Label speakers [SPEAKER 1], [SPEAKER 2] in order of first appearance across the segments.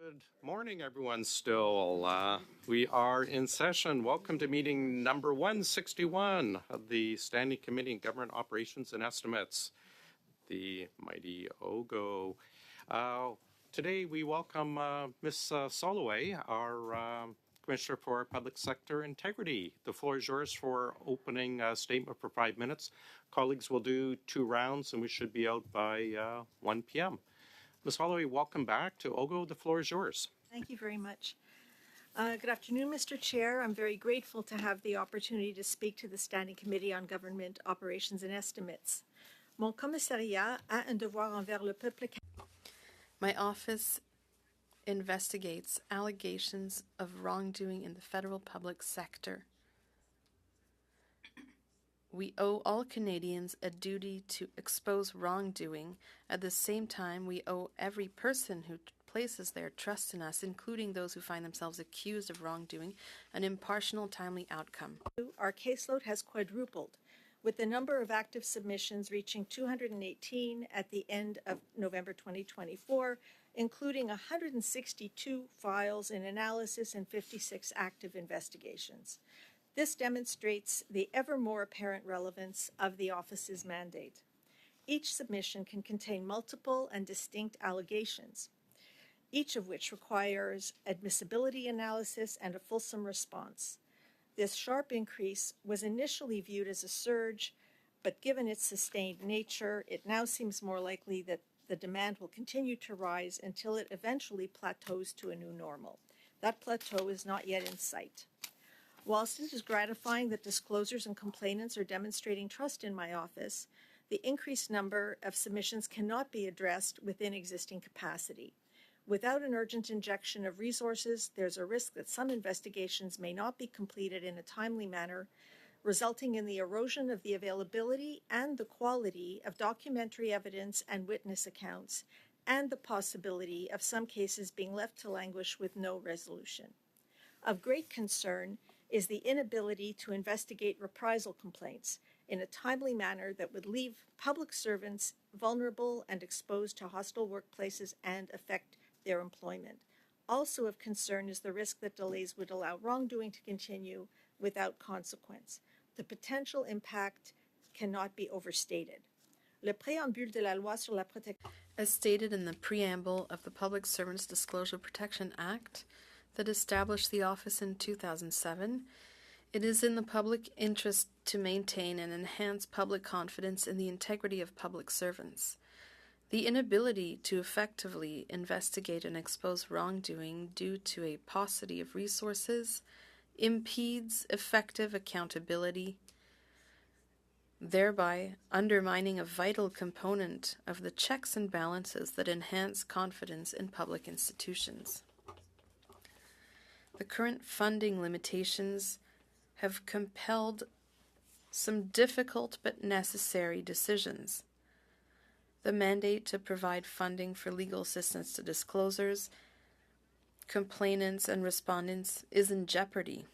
[SPEAKER 1] Good morning, everyone. Still, we are in session. Welcome to meeting number 161 of the Standing Committee on Government Operations and Estimates, the mighty OGGO. Today, we welcome Ms. Soloway, our Commissioner for Public Sector Integrity. The floor is yours for opening statement for 5 minutes. Colleagues will do 2 rounds, and we should be out by 1 p.m. Ms. Holloway, welcome back to OGGO. The floor is yours.
[SPEAKER 2] Thank you very much. Good afternoon, Mr. Chair. I'm very grateful to have the opportunity to speak to the Standing Committee on Government Operations and Estimates. Mon commissariat a un devoir envers le peuple.
[SPEAKER 3] My office investigates allegations of wrongdoing in the federal public sector. We owe all Canadians a duty to expose wrongdoing. At the same time, we owe every person who places their trust in us, including those who find themselves accused of wrongdoing, an impartial, timely outcome.
[SPEAKER 2] Our caseload has quadrupled, with the number of active submissions reaching 218 at the end of November 2024, including 162 files in analysis and 56 active investigations. This demonstrates the ever more apparent relevance of the office's mandate. Each submission can contain multiple and distinct allegations, each of which requires admissibility analysis and a fulsome response. This sharp increase was initially viewed as a surge, but given its sustained nature, it now seems more likely that the demand will continue to rise until it eventually plateaus to a new normal. That plateau is not yet in sight. Whilst it is gratifying that disclosures and complainants are demonstrating trust in my office, the increased number of submissions cannot be addressed within existing capacity. Without an urgent injection of resources, there's a risk that some investigations may not be completed in a timely manner, resulting in the erosion of the availability and the quality of documentary evidence and witness accounts, and the possibility of some cases being left to languish with no resolution. Of great concern is the inability to investigate reprisal complaints in a timely manner that would leave public servants vulnerable and exposed to hostile workplaces and affect their employment. Also of concern is the risk that delays would allow wrongdoing to continue without consequence. The potential impact cannot be overstated. Le préambule de la loi sur la protection.
[SPEAKER 3] As stated in the preamble of the Public Servants Disclosure Protection Act, that established the office in 2007, it is in the public interest to maintain and enhance public confidence in the integrity of public servants. The inability to effectively investigate and expose wrongdoing due to a paucity of resources impedes effective accountability, thereby undermining a vital component of the checks and balances that enhance confidence in public institutions. The current funding limitations have compelled some difficult but necessary decisions. The mandate to provide funding for legal assistance to disclosures, complainants, and respondents is in jeopardy.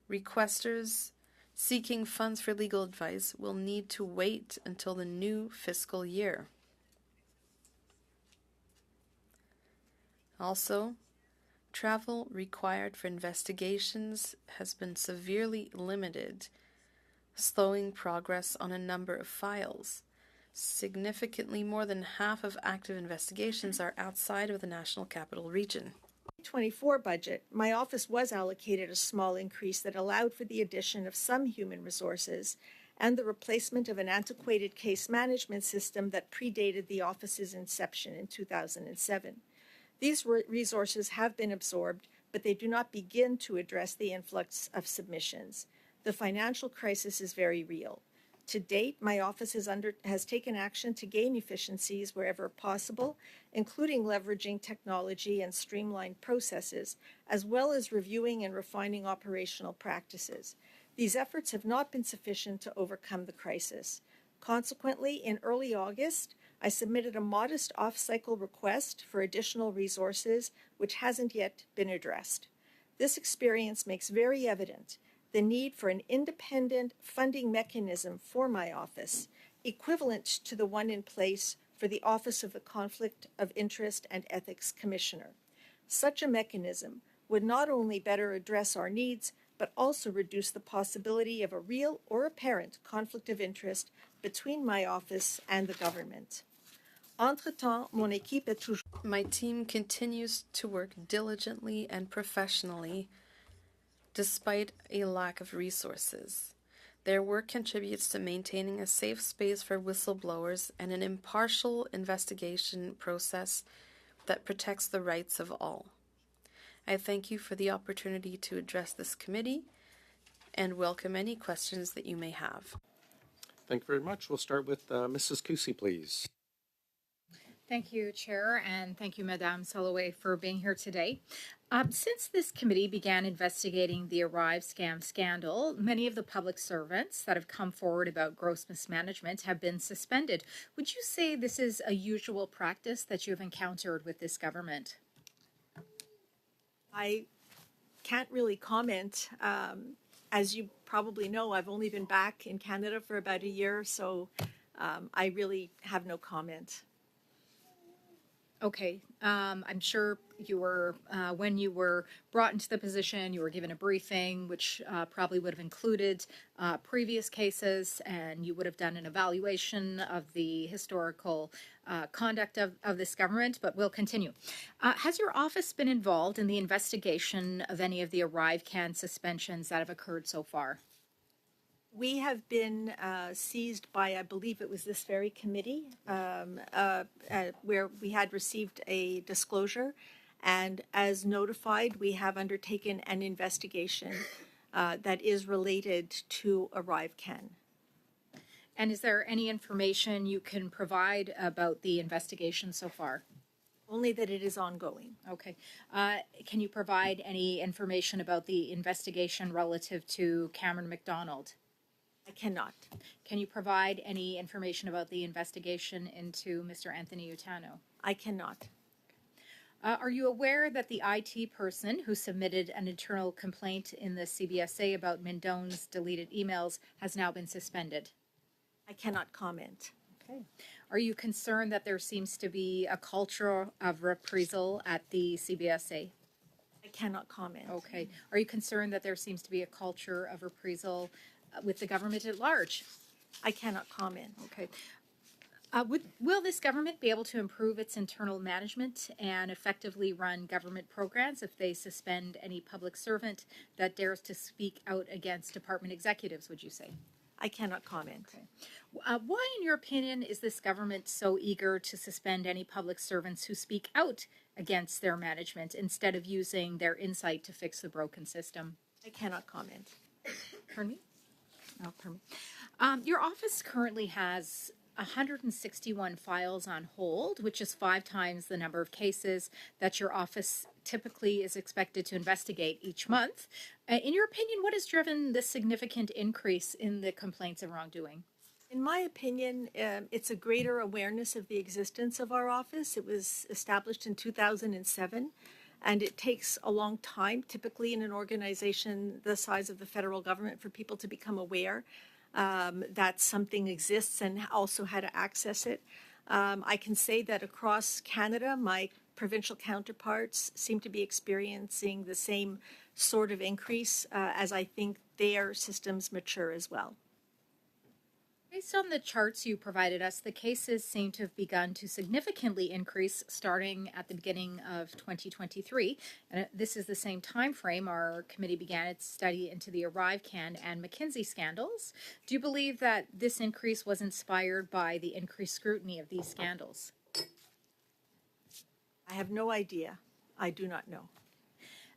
[SPEAKER 3] Requesters seeking funds for legal advice will need to wait until the new fiscal year. Also, travel required for investigations has been severely limited, slowing progress on a number of files. Significantly more than half of active investigations are outside of the National Capital Region.
[SPEAKER 2] 2024 budget, my office was allocated a small increase that allowed for the addition of some human resources and the replacement of an antiquated case management system that predated the office's inception in 2007. These resources have been absorbed, but they do not begin to address the influx of submissions. The financial crisis is very real. To date, my office has taken action to gain efficiencies wherever possible, including leveraging technology and streamlined processes, as well as reviewing and refining operational practices. These efforts have not been sufficient to overcome the crisis. Consequently, in early August, I submitted a modest off-cycle request for additional resources, which hasn't yet been addressed. This experience makes very evident the need for an independent funding mechanism for my office, equivalent to the one in place for the office of the Conflict of Interest and Ethics Commissioner. Such a mechanism would not only better address our needs, but also reduce the possibility of a real or apparent conflict of interest between my office and the government. Entre-temps, mon équipe est toujours...
[SPEAKER 3] My team continues to work diligently and professionally despite a lack of resources. Their work contributes to maintaining a safe space for whistleblowers and an impartial investigation process that protects the rights of all. I thank you for the opportunity to address this committee and welcome any questions that you may have.
[SPEAKER 1] Thank you very much. We'll start with Mrs. Cusi, please.
[SPEAKER 4] Thank you, Chair, and thank you, Madame Soloway, for being here today. Since this committee began investigating the Arrive scam scandal, many of the public servants that have come forward about gross mismanagement have been suspended. Would you say this is a usual practice that you have encountered with this government?
[SPEAKER 2] I can't really comment. As you probably know, I've only been back in Canada for about a year, so I really have no comment.
[SPEAKER 4] Okay. I'm sure you were, when you were brought into the position, you were given a briefing, which probably would have included previous cases, and you would have done an evaluation of the historical conduct of this government, but we'll continue. Has your office been involved in the investigation of any of the ArriveCAN suspensions that have occurred so far?
[SPEAKER 2] We have been seized by, I believe it was this very committee, where we had received a disclosure, and as notified, we have undertaken an investigation that is related to ArriveCAN.
[SPEAKER 4] And is there any information you can provide about the investigation so far?
[SPEAKER 2] Only that it is ongoing.
[SPEAKER 4] Okay. Can you provide any information about the investigation relative to Cameron McDonald?
[SPEAKER 2] I cannot.
[SPEAKER 4] Can you provide any information about the investigation into Mr. Anthony Utano?
[SPEAKER 2] I cannot.
[SPEAKER 4] Are you aware that the IT person who submitted an internal complaint in the CBSA about Mendone's deleted emails has now been suspended?
[SPEAKER 2] I cannot comment.
[SPEAKER 4] Okay. Are you concerned that there seems to be a culture of reprisal at the CBSA?
[SPEAKER 2] I cannot comment.
[SPEAKER 4] Okay. Are you concerned that there seems to be a culture of reprisal with the government at large?
[SPEAKER 2] I cannot comment.
[SPEAKER 4] Okay. Will this government be able to improve its internal management and effectively run government programs if they suspend any public servant that dares to speak out against department executives, would you say?
[SPEAKER 2] I cannot comment.
[SPEAKER 4] Okay. Why, in your opinion, is this government so eager to suspend any public servants who speak out against their management instead of using their insight to fix the broken system?
[SPEAKER 2] I cannot comment.
[SPEAKER 4] Pardon me? Oh, pardon me. Your office currently has 161 files on hold, which is 5 times the number of cases that your office typically is expected to investigate each month. In your opinion, what has driven this significant increase in the complaints of wrongdoing?
[SPEAKER 2] In my opinion, it's a greater awareness of the existence of our office. It was established in 2007, and it takes a long time, typically in an organization the size of the federal government, for people to become aware that something exists and also how to access it. I can say that across Canada, my provincial counterparts seem to be experiencing the same sort of increase as I think their systems mature as well.
[SPEAKER 4] Based on the charts you provided us, the cases seem to have begun to significantly increase starting at the beginning of 2023. And this is the same time frame our committee began its study into the ArriveCAN and McKinsey scandals. Do you believe that this increase was inspired by the increased scrutiny of these scandals?
[SPEAKER 2] I have no idea. I do not know.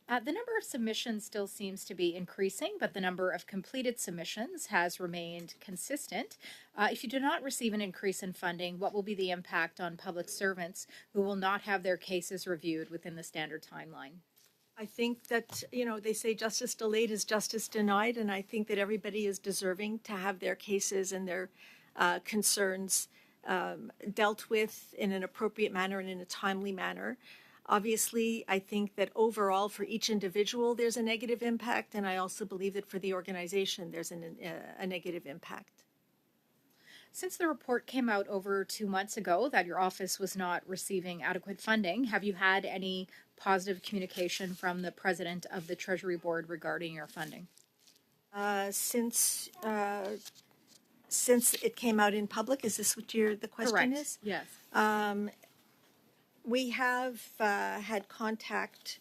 [SPEAKER 4] The number of submissions still seems to be increasing, but the number of completed submissions has remained consistent. If you do not receive an increase in funding, what will be the impact on public servants who will not have their cases reviewed within the standard timeline?
[SPEAKER 2] I think that, they say justice delayed is justice denied, and I think that everybody is deserving to have their cases and their concerns dealt with in an appropriate manner and in a timely manner. Obviously, I think that overall for each individual there's a negative impact, and I also believe that for the organization there's a negative impact.
[SPEAKER 4] Since the report came out over 2 months ago that your office was not receiving adequate funding, have you had any positive communication from the president of the Treasury Board regarding your funding?
[SPEAKER 2] Since it came out in public, is this what the question is?
[SPEAKER 4] Yes.
[SPEAKER 2] We have had contact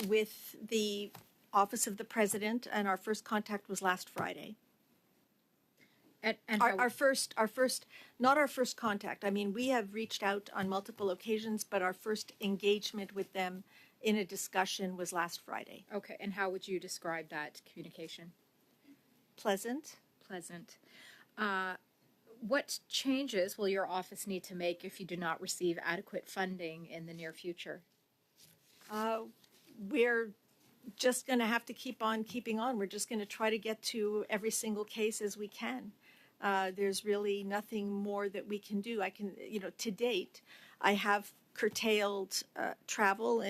[SPEAKER 2] with the Office of the President, and our first contact was last Friday.
[SPEAKER 4] And
[SPEAKER 2] Our first, not our first contact. I mean, we have reached out on multiple occasions, but our first engagement with them in a discussion was last Friday.
[SPEAKER 4] okay. And how would you describe that communication?
[SPEAKER 2] Pleasant.
[SPEAKER 4] Pleasant. What changes will your office need to make if you do not receive adequate funding in the near future?
[SPEAKER 2] We're just going to have to keep on keeping on. We're just going to try to get to every single case as we can. There's really nothing more that we can do. To date, I have curtailed travel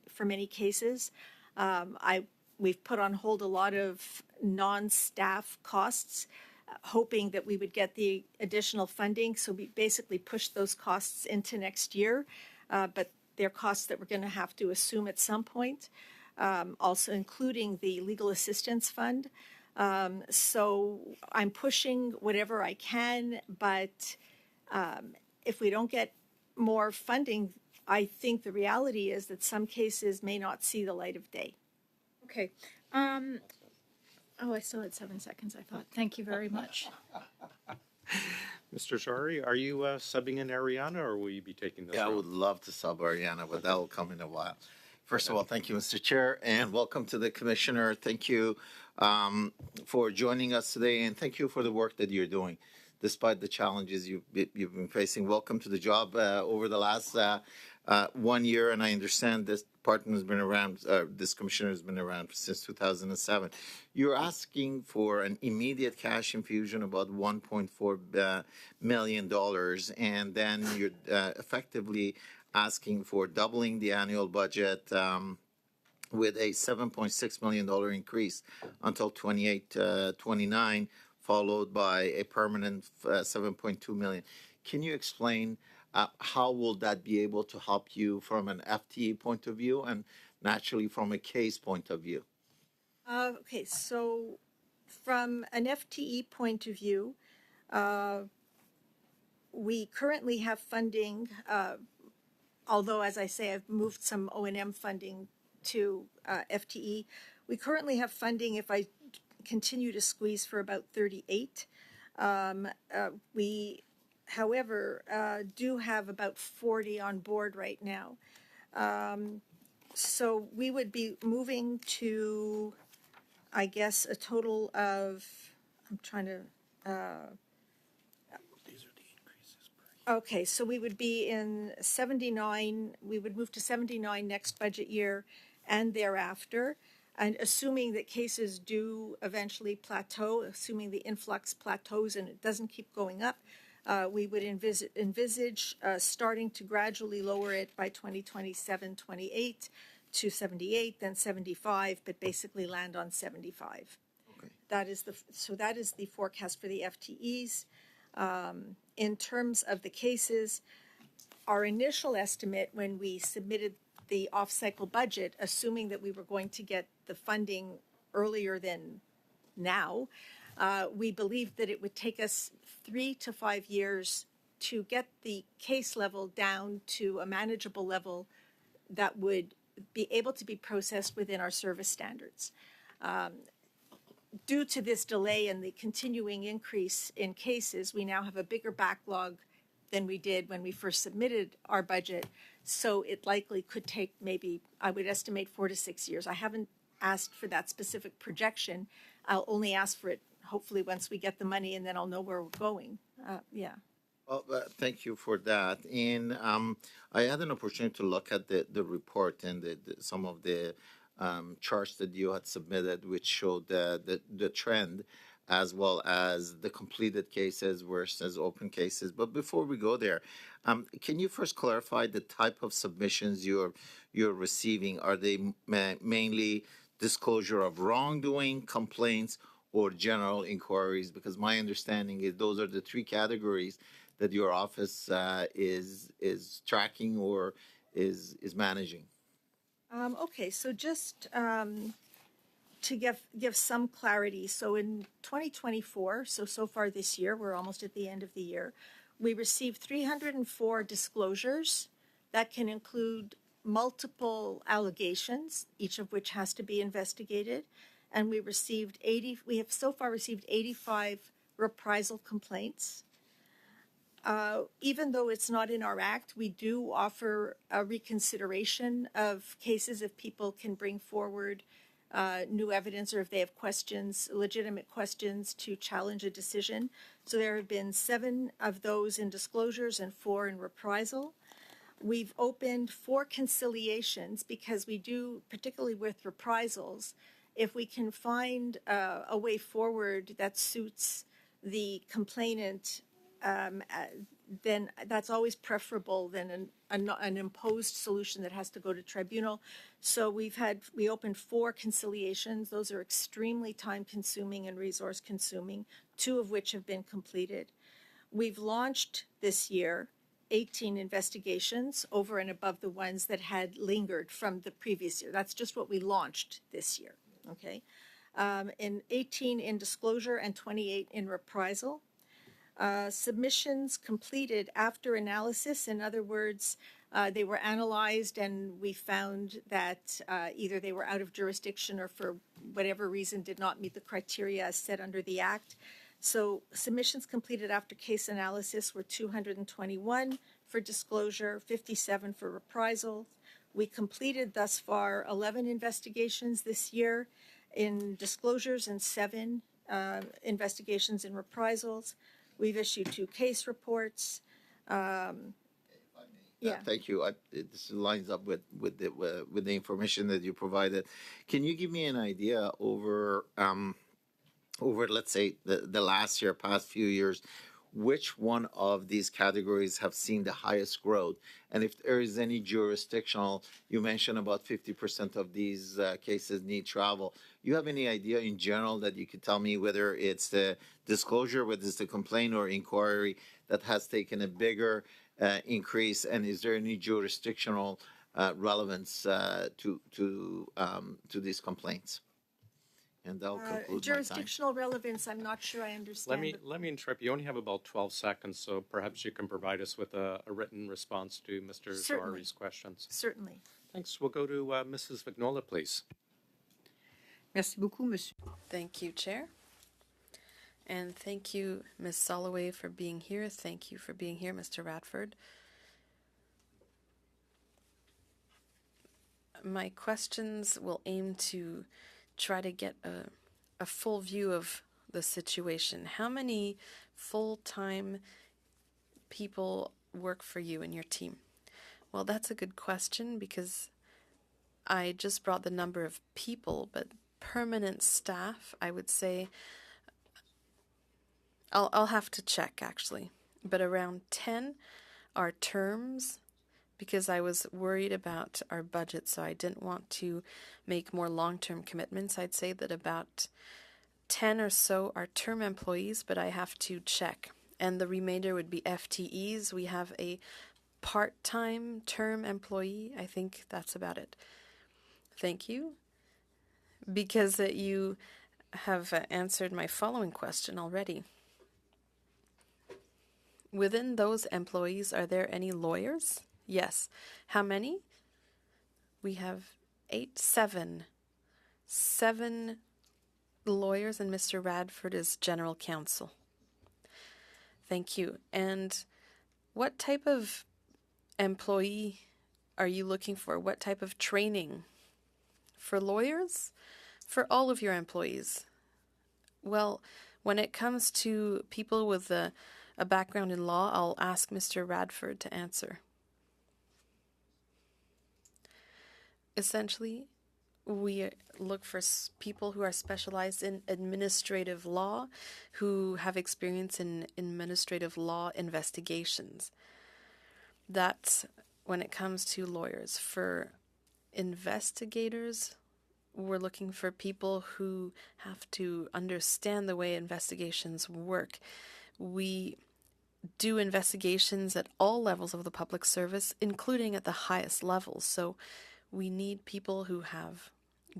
[SPEAKER 2] for many cases. We've put on hold a lot of non-staff costs, hoping that we would get the additional funding. So we basically pushed those costs into next year, but they're costs that we're going to have to assume at some point, also including the legal assistance fund. So I'm pushing whatever I can, but if we don't get more funding, I think the reality is that some cases may not see the light of day.
[SPEAKER 4] Okay. I still had 7 seconds, I thought. Thank you very much.
[SPEAKER 1] Mr. Zari, are you subbing in Ariana, or will you be taking this?
[SPEAKER 5] Yeah, I would love to sub Ariana, but that will come in a while. First of all, thank you, Mr. Chair, and welcome to the Commissioner. Thank you for joining us today, and thank you for the work that you're doing, despite the challenges you've been facing. Welcome to the job over the last 1 year, and I understand this department has been around, this commissioner has been around since 2007. You're asking for an immediate cash infusion, about $1.4 million, and then you're effectively asking for doubling the annual budget with a $7.6 million increase until 28-29, followed by a permanent $7.2 million. Can you explain how will that be able to help you from an FTE point of view and naturally from a case point of view?
[SPEAKER 2] Okay, so from an FTE point of view, we currently have funding, although, as I say, I've moved some O&M funding to FTE. We currently have funding, if I continue to squeeze, for about 38. We, however, do have about 40 on board right now. So we would be moving to, I guess, a total of, I'm trying to,
[SPEAKER 1] These are the increases.
[SPEAKER 2] okay, so we would be in 79, we would move to 79 next budget year and thereafter. And assuming that cases do eventually plateau, assuming the influx plateaus and it doesn't keep going up, we would envisage starting to gradually lower it by 2027, 28 to 78, then 75, but basically land on 75.
[SPEAKER 5] Okay.
[SPEAKER 2] That is the forecast for the FTEs. In terms of the cases, our initial estimate when we submitted the off-cycle budget, assuming that we were going to get the funding earlier than now, we believed that it would take us 3 to 5 years to get the case level down to a manageable level that would be able to be processed within our service standards. Due to this delay and the continuing increase in cases, we now have a bigger backlog than we did when we first submitted our budget. So it likely could take maybe, I would estimate, 4 to 6 years. I haven't asked for that specific projection. I'll only ask for it hopefully once we get the money, and then I'll know where we're going. Yeah.
[SPEAKER 5] Well, thank you for that. And I had an opportunity to look at the report and some of the charts that you had submitted, which showed the trend as well as the completed cases versus open cases. But before we go there, can you first clarify the type of submissions you're receiving? Are they mainly disclosure of wrongdoing complaints, or general inquiries? Because my understanding is those are the three categories that your office is tracking or is managing.
[SPEAKER 2] Okay, so just to give some clarity, so in 2024, so far this year, we're almost at the end of the year, we received 304 disclosures that can include multiple allegations, each of which has to be investigated, and we have so far received 85 reprisal complaints. Even though it's not in our act, we do offer a reconsideration of cases if people can bring forward new evidence or if they have questions, legitimate questions to challenge a decision. So there have been 7 of those in disclosures and 4 in reprisal. We've opened 4 conciliations because we do, particularly with reprisals, if we can find a way forward that suits the complainant, then that's always preferable than an imposed solution that has to go to tribunal. So we opened 4 conciliations. Those are extremely time consuming and resource consuming, 2 of which have been completed. We've launched this year 18 investigations over and above the ones that had lingered from the previous year. That's just what we launched this year, okay? In 18 in disclosure and 28 in reprisal. Submissions completed after analysis, in other words, they were analyzed and we found that either they were out of jurisdiction or for whatever reason did not meet the criteria as set under the Act. So submissions completed after case analysis were 221 for disclosure, 57 for reprisal. We completed thus far 11 investigations this year in disclosures and 7 investigations in reprisals. We've issued 2 case reports. Yeah.
[SPEAKER 5] Thank you. This lines up with the information that you provided. Can you give me an idea over let's say the last year, past few years, which one of these categories have seen the highest growth? And if there is any jurisdictional, you mentioned about 50% of these cases need travel. You have any idea in general that you could tell me whether it's the disclosure, whether it's the complaint or inquiry that has taken a bigger increase? And is there any jurisdictional relevance to these complaints? And that'll conclude my time.
[SPEAKER 2] Jurisdictional relevance, I'm not sure I understand.
[SPEAKER 1] Let me interrupt. You only have about 12 seconds, so perhaps you can provide us with a written response to Mr. Zawahiri's questions.
[SPEAKER 2] Certainly.
[SPEAKER 1] Thanks. We'll go to Mrs. Vignola, please.
[SPEAKER 6] Merci beaucoup, monsieur.
[SPEAKER 3] Thank you, Chair. And thank you, Ms. Soloway, for being here. Thank you for being here, Mr. Radford. My questions will aim to try to get a full view of the situation. How many full-time people work for you and your team? Well, that's a good question because I just brought the number of people, but permanent staff, I would say, I'll have to check actually, but around 10 are terms, because I was worried about our budget, so I didn't want to make more long-term commitments. I'd say that about 10 or so are term employees, but I have to check. And the remainder would be FTEs. We have a part-time term employee. I think that's about it. Thank you. Because you have answered my following question already. Within those employees, are there any lawyers? Yes. How many? We have 7 lawyers, and Mr. Radford is general counsel. Thank you. And what type of employee are you looking for? What type of training? For lawyers? For all of your employees? Well, when it comes to people with a background in law, I'll ask Mr. Radford to answer. Essentially, we look for people who are specialized in administrative law, who have experience in administrative law investigations. That's when it comes to lawyers. For investigators, we're looking for people who have to understand the way investigations work. We do investigations at all levels of the public service, including at the highest levels. So we need people who have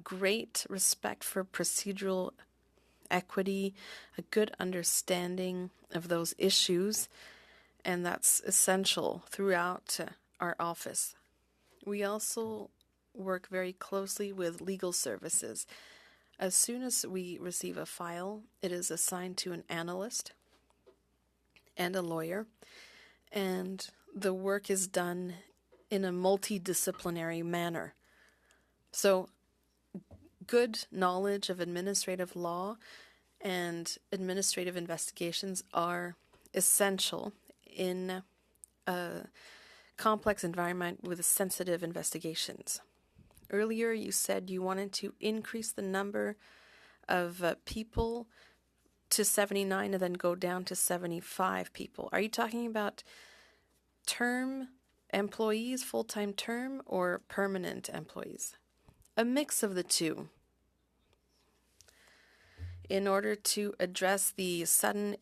[SPEAKER 3] great respect for procedural equity, a good understanding of those issues, and that's essential throughout our office. We also work very closely with legal services. As soon as we receive a file, it is assigned to an analyst and a lawyer, and the work is done in a multidisciplinary manner. So, good knowledge of administrative law and administrative investigations are essential in a complex environment with sensitive investigations. Earlier, you said you wanted to increase the number of people to 79 and then go down to 75 people. Are you talking about term employees, full-time term, or permanent employees? A mix of the two. In order to address the sudden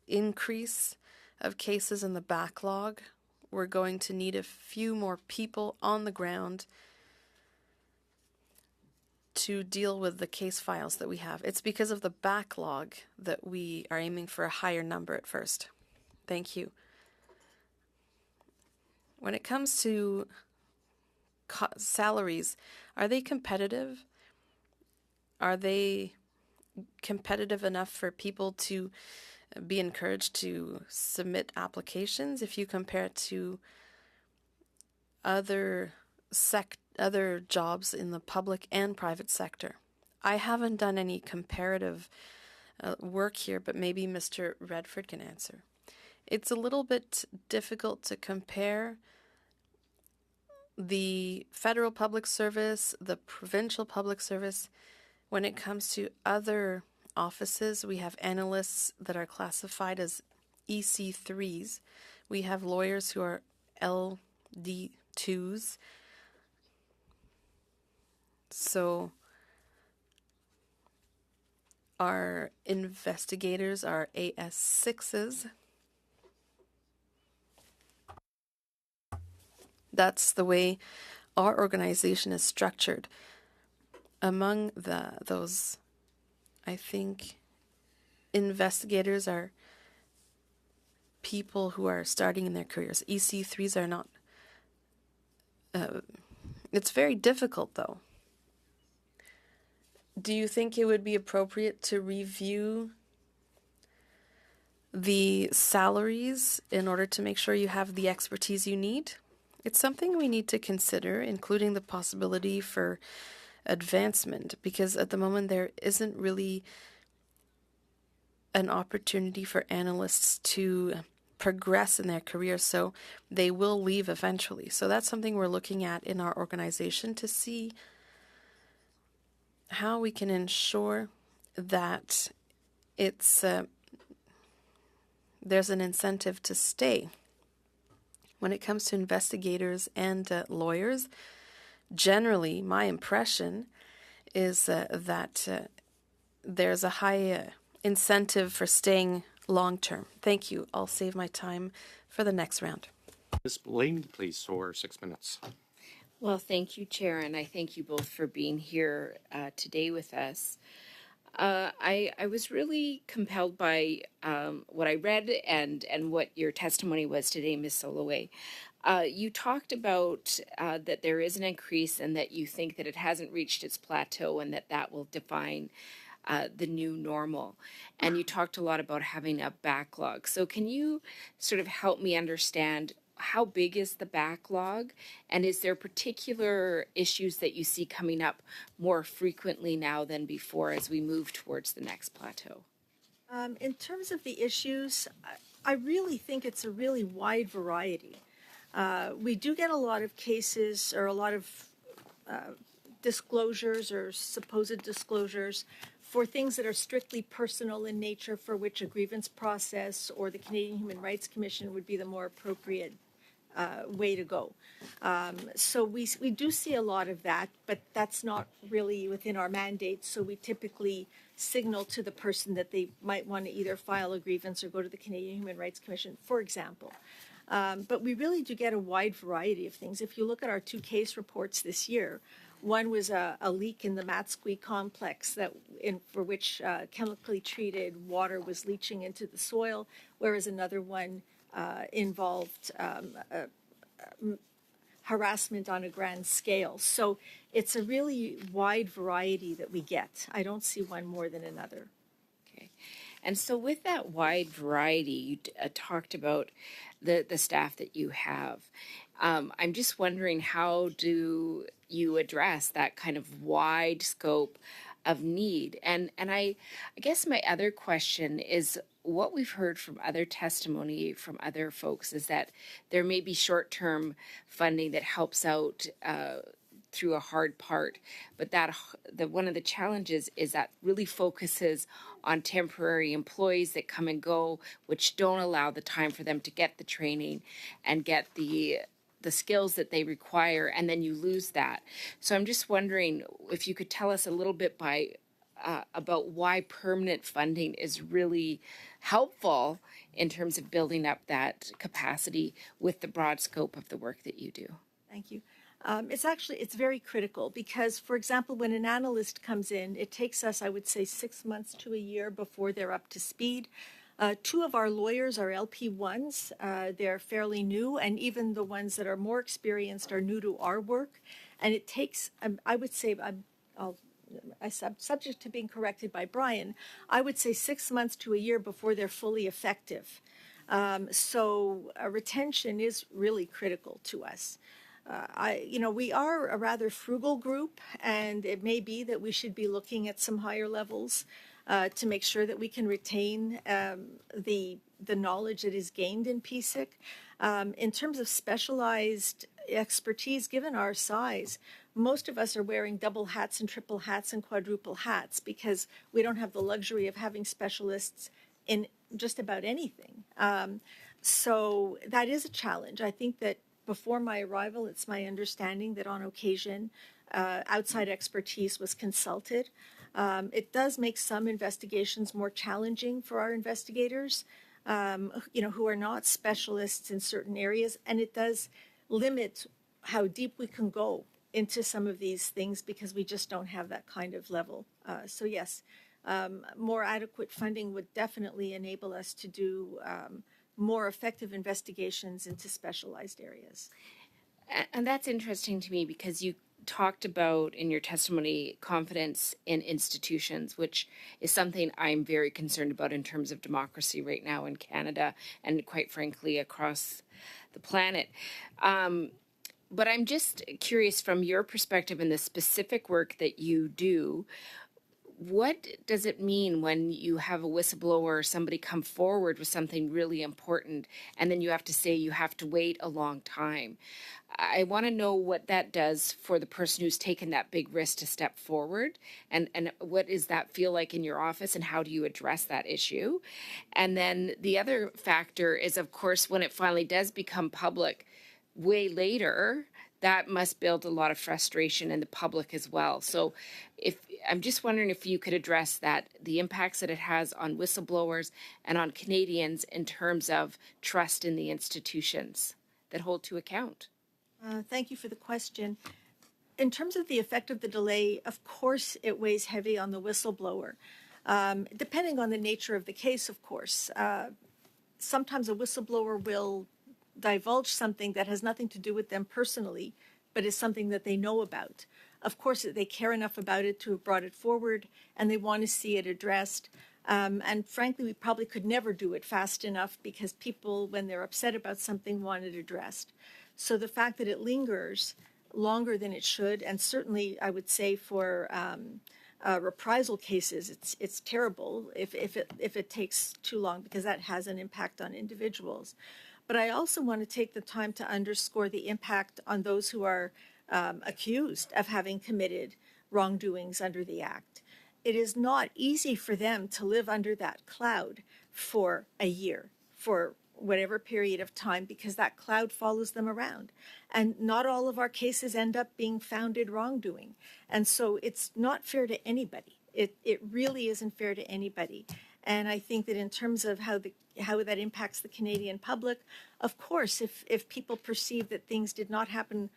[SPEAKER 3] increase of cases in the backlog, we're going to need a few more people on the ground to deal with the case files that we have. It's because of the backlog that we are aiming for a higher number at first. Thank you. When it comes to salaries, are they competitive? Are they competitive enough for people to be encouraged to submit applications if you compare it to other jobs in the public and private sector? I haven't done any comparative work here, but maybe Mr. Redford can answer. It's a little bit difficult to compare the federal public service, the provincial public service. When it comes to other offices, we have analysts that are classified as EC3s. We have lawyers who are LD2s. So our investigators are AS6s. That's the way our organization is structured. Among those, I think investigators are people who are starting in their careers. EC3s are not. It's very difficult, though. Do you think it would be appropriate to review the salaries in order to make sure you have the expertise you need? It's something we need to consider, including the possibility for advancement, because at the moment there isn't really an opportunity for analysts to progress in their career, so they will leave eventually. So that's something we're looking at in our organization to see how we can ensure that it's there's an incentive to stay. When it comes to investigators and lawyers, generally, my impression is that there's a high incentive for staying long term. Thank you. I'll save my time for the next round.
[SPEAKER 1] Ms. Blaney, please, for 6 minutes.
[SPEAKER 7] Well, thank you, Chair, and I thank you both for being here today with us. I was really compelled by what I read and what your testimony was today, Ms. Soloway. You talked about that there is an increase and that you think that it hasn't reached its plateau and that will define the new normal. And you talked a lot about having a backlog. So can you sort of help me understand how big is the backlog, and is there particular issues that you see coming up more frequently now than before as we move towards the next plateau?
[SPEAKER 2] In terms of the issues, I really think it's a really wide variety. We do get a lot of cases or a lot of disclosures or supposed disclosures for things that are strictly personal in nature, for which a grievance process or the Canadian Human Rights Commission would be the more appropriate way to go. So we do see a lot of that, but that's not really within our mandate. So we typically signal to the person that they might want to either file a grievance or go to the Canadian Human Rights Commission, for example. But we really do get a wide variety of things. If you look at our 2 case reports this year, one was a leak in the Matsqui complex for which chemically treated water was leaching into the soil, whereas another one involved harassment on a grand scale. So it's a really wide variety that we get. I don't see one more than another.
[SPEAKER 7] Okay. And so with that wide variety, you talked about the staff that you have. I'm just wondering, how do you address that kind of wide scope of need? And I guess my other question is, what we've heard from other testimony from other folks is that there may be short-term funding that helps out through a hard part, but that one of the challenges is that really focuses on temporary employees that come and go, which don't allow the time for them to get the training and get the skills that they require, and then you lose that. So I'm just wondering if you could tell us a little bit about why permanent funding is really helpful in terms of building up that capacity with the broad scope of the work that you do.
[SPEAKER 2] Thank you. It's very critical because, for example, when an analyst comes in, it takes us, I would say, 6 months to a year before they're up to speed. 2 of our lawyers are LP1s. They're fairly new, and even the ones that are more experienced are new to our work. And it takes, I would say, subject to being corrected by Brian, I would say 6 months to a year before they're fully effective. So retention is really critical to us. We are a rather frugal group, and it may be that we should be looking at some higher levels to make sure that we can retain the knowledge that is gained in PSIC. In terms of specialized expertise, given our size, most of us are wearing double hats and triple hats and quadruple hats because we don't have the luxury of having specialists in just about anything. So that is a challenge. I think that before my arrival, it's my understanding that on occasion, outside expertise was consulted. It does make some investigations more challenging for our investigators, who are not specialists in certain areas, and it does limit how deep we can go into some of these things because we just don't have that kind of level. So yes, more adequate funding would definitely enable us to do more effective investigations into specialized areas.
[SPEAKER 7] And that's interesting to me because you talked about in your testimony confidence in institutions, which is something I'm very concerned about in terms of democracy right now in Canada and quite frankly across the planet. But I'm just curious, from your perspective in the specific work that you do, what does it mean when you have a whistleblower or somebody come forward with something really important and then you have to say you have to wait a long time? I want to know what that does for the person who's taken that big risk to step forward, and what does that feel like in your office, and how do you address that issue? And then the other factor is, of course, when it finally does become public way later, that must build a lot of frustration in the public as well. So I'm just wondering if you could address that, the impacts that it has on whistleblowers and on Canadians in terms of trust in the institutions that hold to account.
[SPEAKER 2] Thank you for the question. In terms of the effect of the delay, of course, it weighs heavy on the whistleblower. Depending on the nature of the case, of course. Sometimes a whistleblower will divulge something that has nothing to do with them personally, but is something that they know about. Of course, they care enough about it to have brought it forward, and they want to see it addressed. And frankly, we probably could never do it fast enough because people, when they're upset about something, want it addressed. So the fact that it lingers longer than it should, and certainly I would say for reprisal cases, it's terrible if it takes too long, because that has an impact on individuals. But I also want to take the time to underscore the impact on those who are accused of having committed wrongdoings under the Act. It is not easy for them to live under that cloud for a year, for whatever period of time, because that cloud follows them around. And not all of our cases end up being founded wrongdoing. And so it's not fair to anybody. It really isn't fair to anybody. And I think that in terms of how that impacts the Canadian public, of course, if people perceive that things did not happen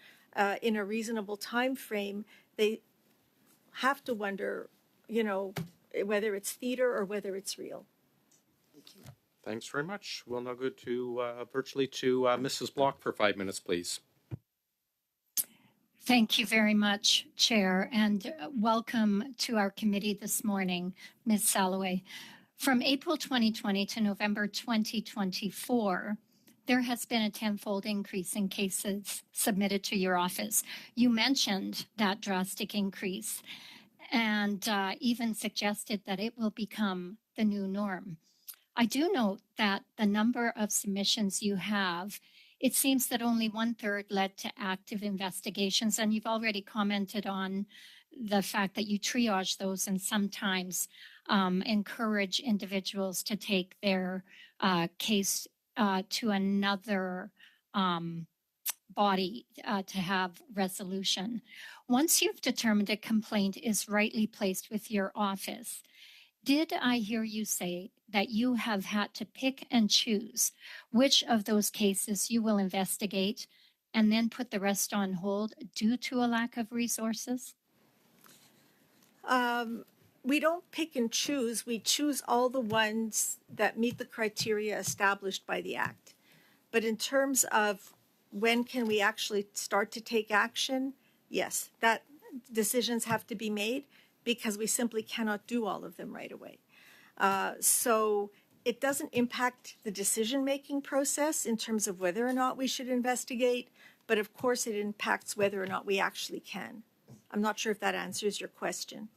[SPEAKER 2] in a reasonable time frame, they have to wonder, whether it's theater or whether it's real.
[SPEAKER 1] Thanks very much. We'll now go to virtually to Mrs. Block for 5 minutes, please.
[SPEAKER 8] Thank you very much, Chair, and welcome to our committee this morning, Ms. Salloway. From April 2020 to November 2024, there has been a tenfold increase in cases submitted to your office. You mentioned that drastic increase and even suggested that it will become the new norm. I do note that the number of submissions you have, it seems that only 1/3 led to active investigations, and you've already commented on the fact that you triage those and sometimes encourage individuals to take their case to another body to have resolution. Once you've determined a complaint is rightly placed with your office, did I hear you say that you have had to pick and choose which of those cases you will investigate and then put the rest on hold due to a lack of resources?
[SPEAKER 2] We don't pick and choose. We choose all the ones that meet the criteria established by the Act. But in terms of when can we actually start to take action, yes, that decisions have to be made, because we simply cannot do all of them right away. So it doesn't impact the decision-making process in terms of whether or not we should investigate, but of course it impacts whether or not we actually can. I'm not sure if that answers your question.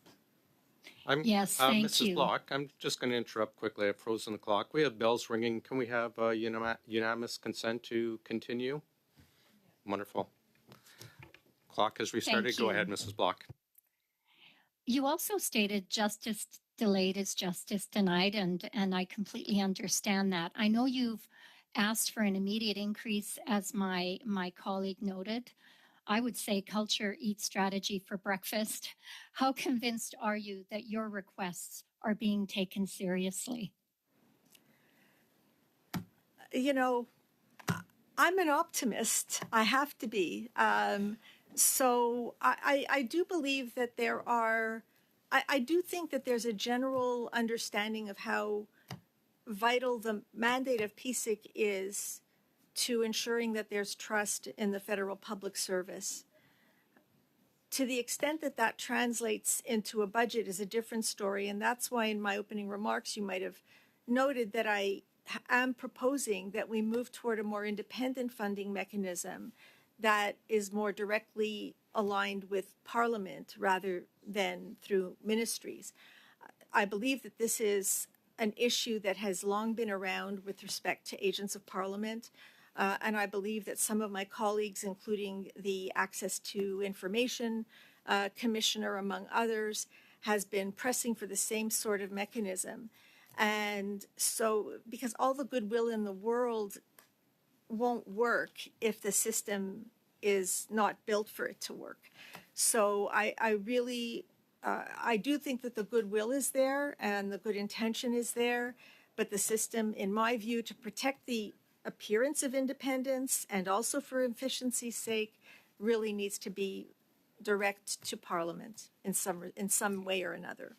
[SPEAKER 8] Yes, thank
[SPEAKER 1] Mrs.
[SPEAKER 8] you.
[SPEAKER 1] Block, I'm just going to interrupt quickly. I've frozen the clock. We have bells ringing. Can we have unanimous consent to continue? Wonderful. Clock has restarted.
[SPEAKER 8] Thank
[SPEAKER 1] Go
[SPEAKER 8] you.
[SPEAKER 1] ahead, Mrs. Block.
[SPEAKER 8] You also stated justice delayed is justice denied, and I completely understand that. I know you've asked for an immediate increase, as my colleague noted. I would say culture eats strategy for breakfast. How convinced are you that your requests are being taken seriously?
[SPEAKER 2] I'm an optimist. I have to be. So I do believe that I do think that there's a general understanding of how vital the mandate of PSIC is to ensuring that there's trust in the federal public service. To the extent that that translates into a budget is a different story, and that's why in my opening remarks you might have noted that I am proposing that we move toward a more independent funding mechanism that is more directly aligned with Parliament rather than through ministries. I believe that this is an issue that has long been around with respect to agents of Parliament, and I believe that some of my colleagues, including the Access to Information Commissioner, among others, has been pressing for the same sort of mechanism. And so, because all the goodwill in the world won't work if the system is not built for it to work. So I really, I do think that the goodwill is there and the good intention is there, but the system, in my view, to protect the appearance of independence and also for efficiency's sake, really needs to be direct to Parliament in some way or another.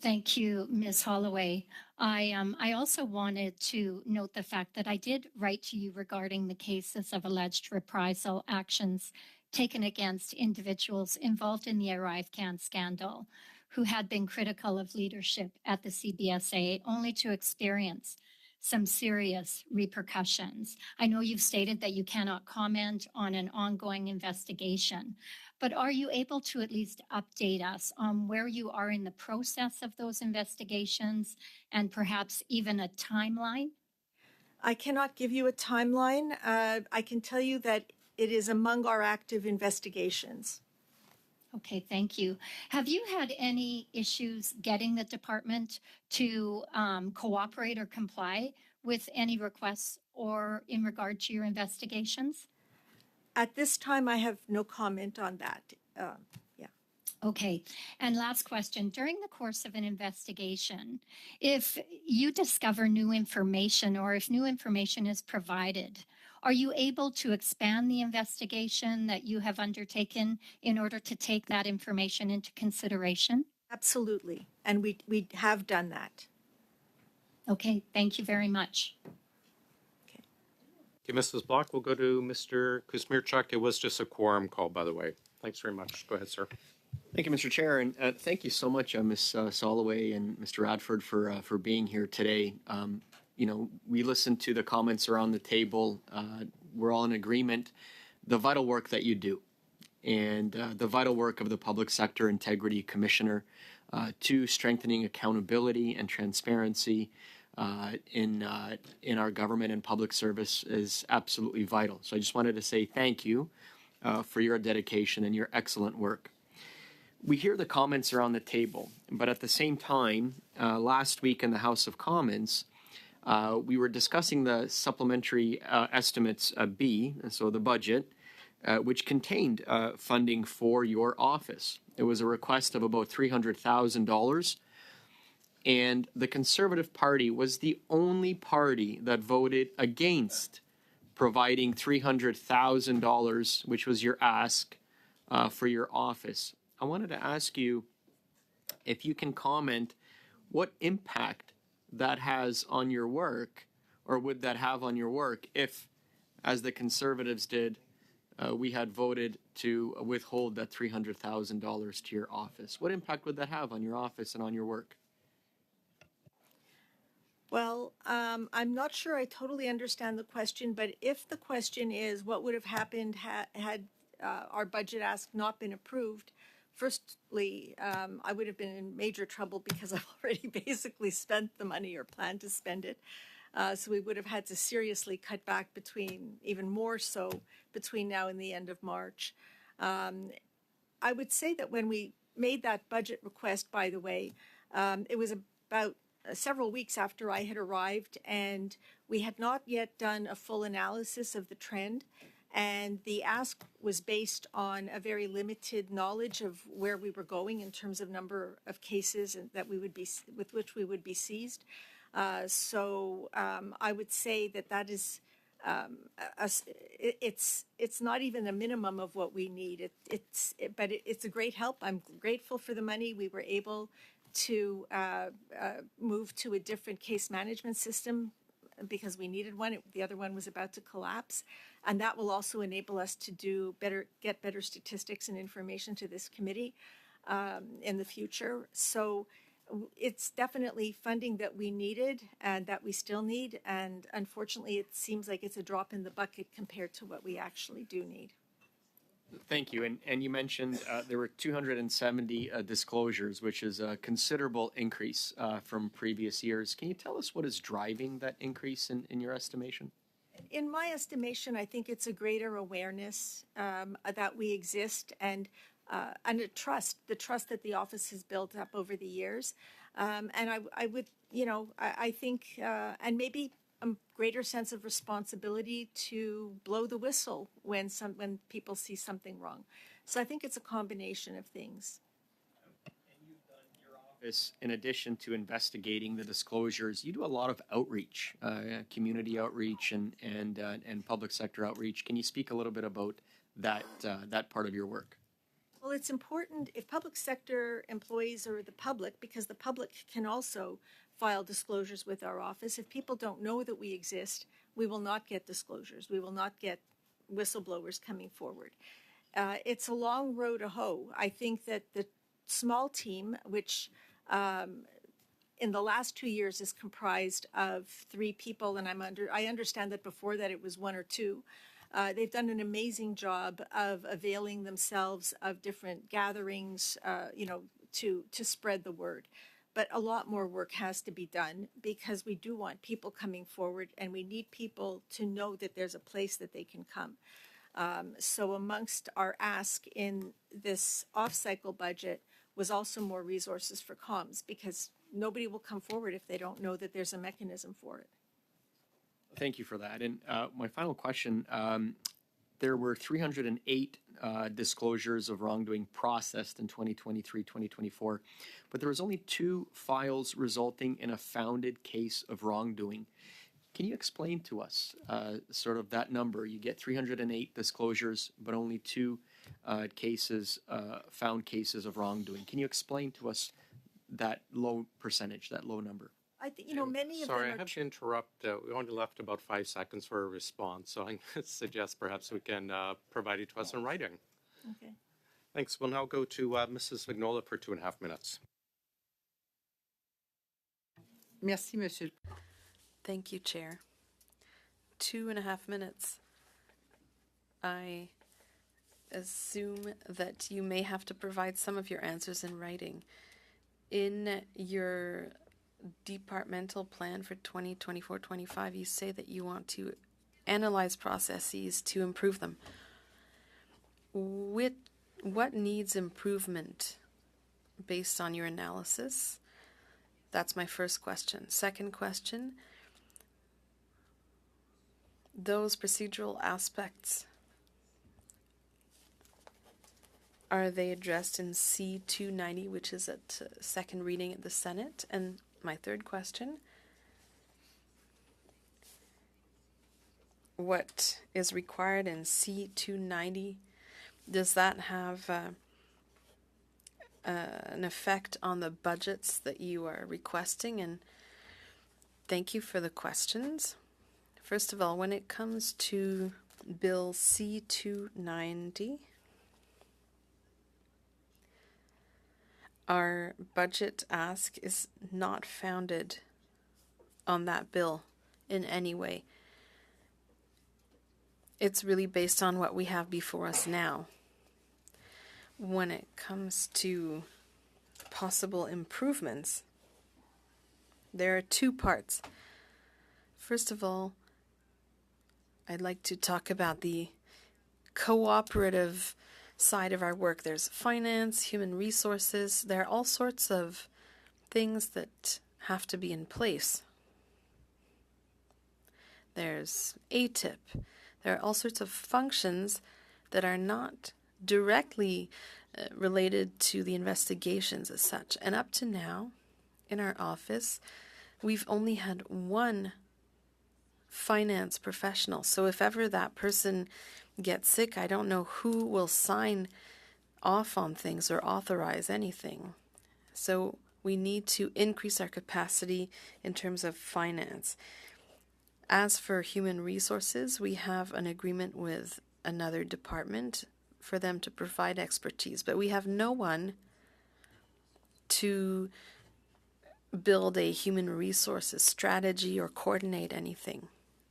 [SPEAKER 8] Thank you, Ms. Holloway. I also wanted to note the fact that I did write to you regarding the cases of alleged reprisal actions taken against individuals involved in the ArriveCAN scandal who had been critical of leadership at the CBSA, only to experience some serious repercussions. I know you've stated that you cannot comment on an ongoing investigation, but are you able to at least update us on where you are in the process of those investigations and perhaps even a timeline?
[SPEAKER 2] I cannot give you a timeline. I can tell you that it is among our active investigations.
[SPEAKER 8] Okay, thank you. Have you had any issues getting the department to cooperate or comply with any requests or in regard to your investigations?
[SPEAKER 2] At this time, I have no comment on that. Yeah.
[SPEAKER 8] Okay. And last question. During the course of an investigation, if you discover new information or if new information is provided, are you able to expand the investigation that you have undertaken in order to take that information into consideration?
[SPEAKER 2] Absolutely. And we have done that.
[SPEAKER 8] Okay. Thank you very much.
[SPEAKER 2] Okay.
[SPEAKER 1] Okay, Mrs. Block, we'll go to Mr. Kuzmierczak. It was just a quorum call, by the way. Thanks very much. Go ahead, sir.
[SPEAKER 9] Thank you, Mr. Chair, and thank you so much, Ms. Soloway and Mr. Radford for being here today. We listened to the comments around the table. We're all in agreement. The vital work that you do, and the vital work of the Public Sector Integrity Commissioner to strengthening accountability and transparency in our government and public service is absolutely vital. So I just wanted to say thank you for your dedication and your excellent work. We hear the comments around the table, but at the same time, last week in the House of Commons, we were discussing the supplementary estimates B, so the budget, which contained funding for your office. It was a request of about $300,000, and the Conservative Party was the only party that voted against providing $300,000, which was your ask for your office. I wanted to ask you if you can comment what impact that has on your work, or would that have on your work if, as the Conservatives did, we had voted to withhold that $300,000 to your office. What impact would that have on your office and on your work?
[SPEAKER 2] Well, I'm not sure I totally understand the question, but if the question is what would have happened had our budget ask not been approved, firstly, I would have been in major trouble because I've already basically spent the money or planned to spend it. So we would have had to seriously cut back even more so between now and the end of March. I would say that when we made that budget request, by the way, it was about several weeks after I had arrived, and we had not yet done a full analysis of the trend. And the ask was based on a very limited knowledge of where we were going in terms of number of cases that with which we would be seized. So I would say that is it's not even a minimum of what we need. But it's a great help. I'm grateful for the money. We were able to move to a different case management system because we needed one. The other one was about to collapse. And that will also enable us to get better statistics and information to this committee in the future. So it's definitely funding that we needed and that we still need. And unfortunately, it seems like it's a drop in the bucket compared to what we actually do need.
[SPEAKER 9] Thank you. And you mentioned there were 270 disclosures, which is a considerable increase from previous years. Can you tell us what is driving that increase in your estimation?
[SPEAKER 2] In my estimation, I think it's a greater awareness that we exist and a trust that the office has built up over the years. And I would, I think, and maybe a greater sense of responsibility to blow the whistle when people see something wrong. So I think it's a combination of things.
[SPEAKER 9] In addition to investigating the disclosures, you do a lot of outreach, community outreach and public sector outreach. Can you speak a little bit about that part of your work?
[SPEAKER 2] Well, it's important if public sector employees or the public, because the public can also file disclosures with our office. If people don't know that we exist, we will not get disclosures. We will not get whistleblowers coming forward. It's a long road to hoe. I think that the small team, which in the last 2 years is comprised of 3 people, and I understand that before that it was 1 or 2. They've done an amazing job of availing themselves of different gatherings, to spread the word. But a lot more work has to be done because we do want people coming forward, and we need people to know that there's a place that they can come. So amongst our ask in this off-cycle budget was also more resources for comms, because nobody will come forward if they don't know that there's a mechanism for it.
[SPEAKER 9] Thank you for that. And my final question, there were 308 disclosures of wrongdoing processed in 2023, 2024, but there was only 2 files resulting in a founded case of wrongdoing. Can you explain to us sort of that number? You get 308 disclosures, but only 2 cases, found cases of wrongdoing. Can you explain to us that low percentage, that low number?
[SPEAKER 2] I think, many of
[SPEAKER 1] Sorry,
[SPEAKER 2] them
[SPEAKER 1] I
[SPEAKER 2] are.
[SPEAKER 1] have to interrupt. We only left about 5 seconds for a response, so I suggest perhaps we can provide it to us in writing.
[SPEAKER 2] Okay.
[SPEAKER 1] Thanks. We'll now go to Mrs. Vignola for 2.5 minutes.
[SPEAKER 6] Merci, Monsieur.
[SPEAKER 3] Thank you, Chair. 2.5 minutes. I assume that you may have to provide some of your answers in writing. In your departmental plan for 2024-25, you say that you want to analyze processes to improve them. What needs improvement based on your analysis? That's my first question. Second question, those procedural aspects, are they addressed in C-290, which is at second reading at the Senate? And my third question, what is required in C-290, does that have an effect on the budgets that you are requesting? And thank you for the questions. First of all, when it comes to Bill C-290, our budget ask is not founded on that bill in any way. It's really based on what we have before us now. When it comes to possible improvements, there are 2 parts. First of all, I'd like to talk about the cooperative side of our work. There's finance, human resources. There are all sorts of things that have to be in place. There's ATIP. There are all sorts of functions that are not directly related to the investigations as such. And up to now, in our office, we've only had 1 finance professional. So if ever that person gets sick, I don't know who will sign off on things or authorize anything. So we need to increase our capacity in terms of finance. As for human resources, we have an agreement with another department for them to provide expertise, but we have no one to build a human resources strategy or coordinate anything.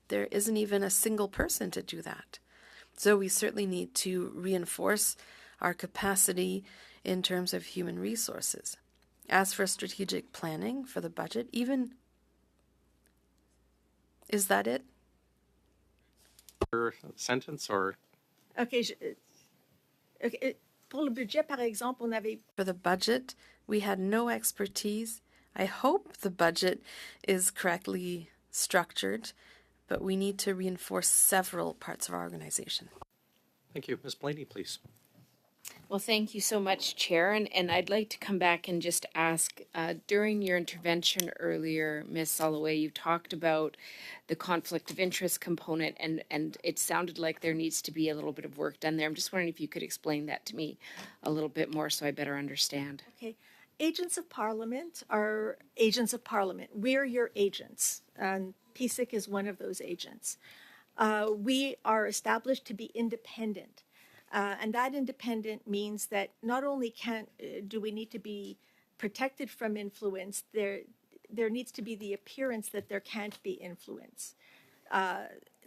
[SPEAKER 3] There isn't even a single person to do that. So we certainly need to reinforce our capacity in terms of human resources. As for strategic planning for the budget, even, is that it?
[SPEAKER 1] Sentence or?
[SPEAKER 2] Okay. Pour le budget, par exemple, on avait.
[SPEAKER 3] For the budget, we had no expertise. I hope the budget is correctly structured, but we need to reinforce several parts of our organization.
[SPEAKER 1] Thank you. Ms. Blaney, please.
[SPEAKER 7] Well, thank you so much, Chair. And I'd like to come back and just ask, during your intervention earlier, Ms. Soloway, you talked about the conflict of interest component, and it sounded like there needs to be a little bit of work done there. I'm just wondering if you could explain that to me a little bit more so I better understand.
[SPEAKER 2] Okay. Agents of Parliament are agents of Parliament. We're your agents, and PSIC is one of those agents. We are established to be independent. And that independent means that not only do we need to be protected from influence, there needs to be the appearance that there can't be influence.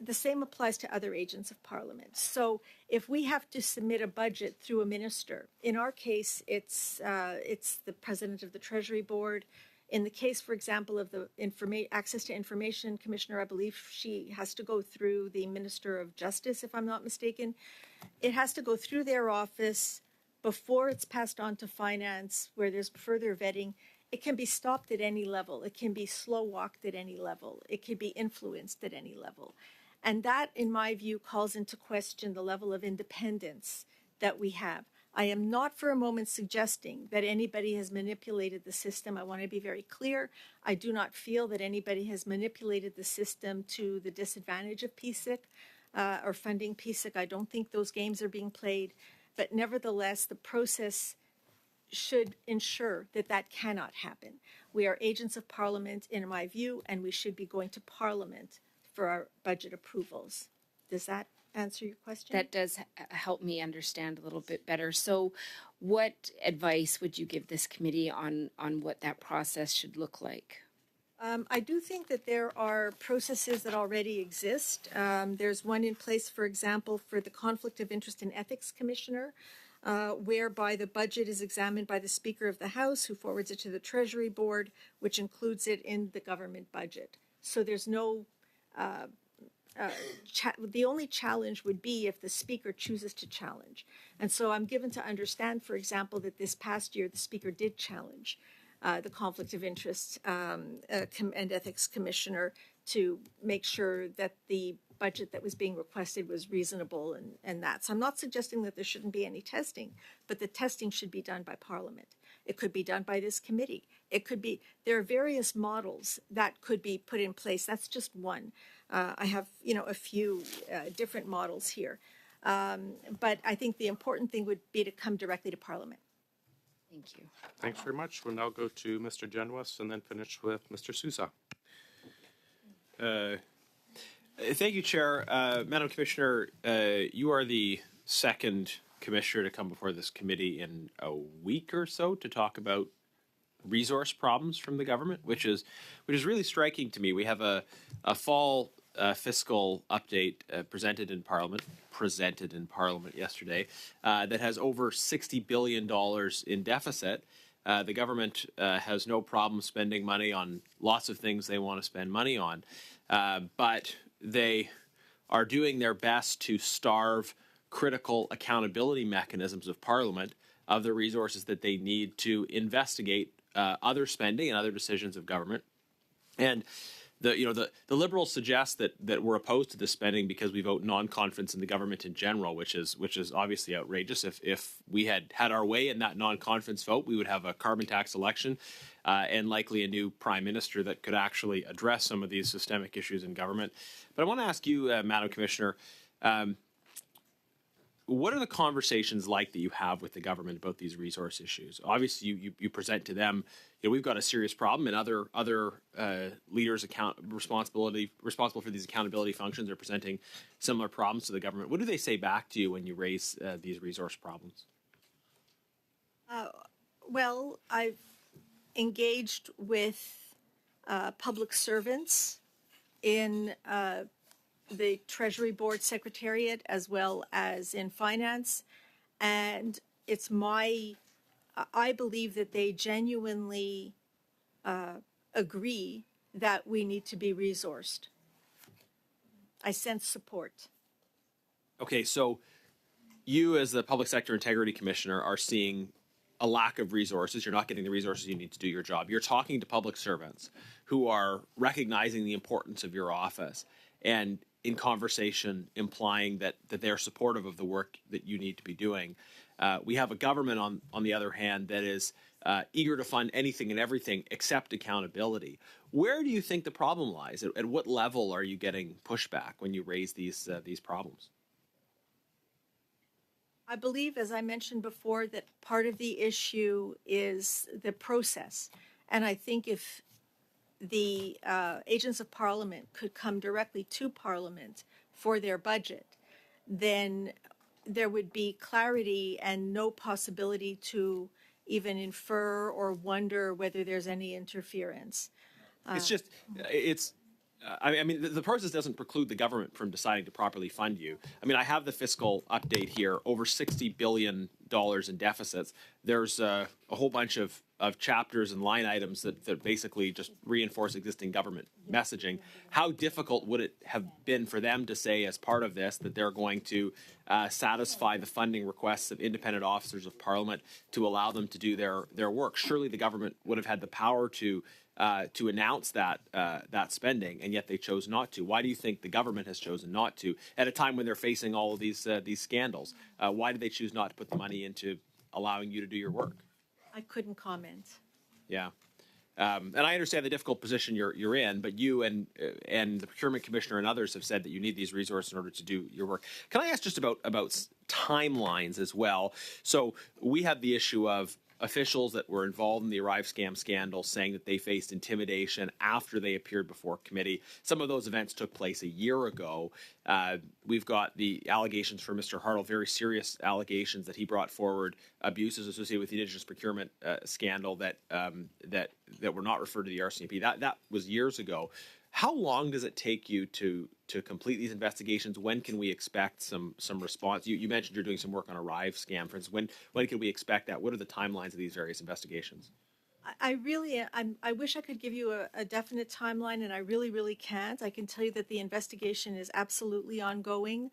[SPEAKER 2] The same applies to other agents of Parliament. So if we have to submit a budget through a minister, in our case, it's the president of the Treasury Board. In the case, for example, of the Access to Information Commissioner, I believe she has to go through the Minister of Justice, if I'm not mistaken. It has to go through their office before it's passed on to finance, where there's further vetting. it can be stopped at any level. It can be slow walked at any level. It can be influenced at any level. And that, in my view, calls into question the level of independence that we have. I am not for a moment suggesting that anybody has manipulated the system. I want to be very clear. I do not feel that anybody has manipulated the system to the disadvantage of PSIC or funding PSIC. I don't think those games are being played. But nevertheless, the process should ensure that that cannot happen. We are agents of Parliament, in my view, and we should be going to Parliament for our budget approvals. Does that answer your question?
[SPEAKER 7] That does help me understand a little bit better. So what advice would you give this committee on what that process should look like?
[SPEAKER 2] I do think that there are processes that already exist. There's one in place, for example, for the Conflict of Interest and Ethics Commissioner, whereby the budget is examined by the Speaker of the House, who forwards it to the Treasury Board, which includes it in the government budget. So there's no the only challenge would be if the Speaker chooses to challenge. And so I'm given to understand, for example, that this past year the Speaker did challenge the Conflict of Interest and Ethics Commissioner to make sure that the budget that was being requested was reasonable and that. So I'm not suggesting that there shouldn't be any testing, but the testing should be done by Parliament. It could be done by this committee. It could be, there are various models that could be put in place. That's just one. I have, a few different models here. But I think the important thing would be to come directly to Parliament.
[SPEAKER 7] Thank you.
[SPEAKER 1] Thanks very much. We'll now go to Mr. Genuis and then finish with Mr. Sousa.
[SPEAKER 10] Thank you, Chair. Madam Commissioner, you are the second commissioner to come before this committee in a week or so to talk about resource problems from the government, which is really striking to me. We have a fall fiscal update presented in Parliament yesterday that has over $60 billion in deficit. The government has no problem spending money on lots of things they want to spend money on, but they are doing their best to starve critical accountability mechanisms of Parliament of the resources that they need to investigate other spending and other decisions of government. And the Liberals suggest that we're opposed to this spending because we vote non-confidence in the government in general, which is obviously outrageous. If we had our way in that non-confidence vote, we would have a carbon tax election and likely a new prime minister that could actually address some of these systemic issues in government. But I want to ask you, Madam Commissioner, what are the conversations like that you have with the government about these resource issues? Obviously, you present to them, we've got a serious problem, and other leaders responsible for these accountability functions are presenting similar problems to the government. What do they say back to you when you raise these resource problems?
[SPEAKER 2] Well, I've engaged with public servants in the Treasury Board Secretariat as well as in finance. And it's I believe that they genuinely agree that we need to be resourced. I sense support.
[SPEAKER 10] Okay, so you as the Public Sector Integrity Commissioner are seeing a lack of resources. You're not getting the resources you need to do your job. You're talking to public servants who are recognizing the importance of your office and in conversation implying that they're supportive of the work that you need to be doing. We have a government, on the other hand, that is eager to fund anything and everything except accountability. Where do you think the problem lies? At what level are you getting pushback when you raise these problems?
[SPEAKER 2] I believe, as I mentioned before, that part of the issue is the process. And I think if the agents of Parliament could come directly to Parliament for their budget, then there would be clarity and no possibility to even infer or wonder whether there's any interference.
[SPEAKER 10] I mean, the process doesn't preclude the government from deciding to properly fund you. I mean, I have the fiscal update here, over $60 billion dollars in deficits. There's a whole bunch of chapters and line items that basically just reinforce existing government messaging. How difficult would it have been for them to say as part of this that they're going to satisfy the funding requests of independent officers of Parliament to allow them to do their work? Surely the government would have had the power to announce that spending, and yet they chose not to. Why do you think the government has chosen not to at a time when they're facing all of these scandals? Why did they choose not to put the money into allowing you to do your work?
[SPEAKER 2] I couldn't comment.
[SPEAKER 10] Yeah. And I understand the difficult position you're in, but you and the procurement commissioner and others have said that you need these resources in order to do your work. Can I ask just about timelines as well? So we had the issue of officials that were involved in the Arrive Scam scandal saying that they faced intimidation after they appeared before committee. Some of those events took place a year ago. We've got the allegations for Mr. Hartle, very serious allegations that he brought forward, abuses associated with the Indigenous procurement scandal that were not referred to the RCMP. That was years ago. How long does it take you to complete these investigations? When can we expect some response? You mentioned you're doing some work on Arrive Scam, for instance. When can we expect that? What are the timelines of these various investigations?
[SPEAKER 2] I wish I could give you a definite timeline, and I really can't. I can tell you that the investigation is absolutely ongoing.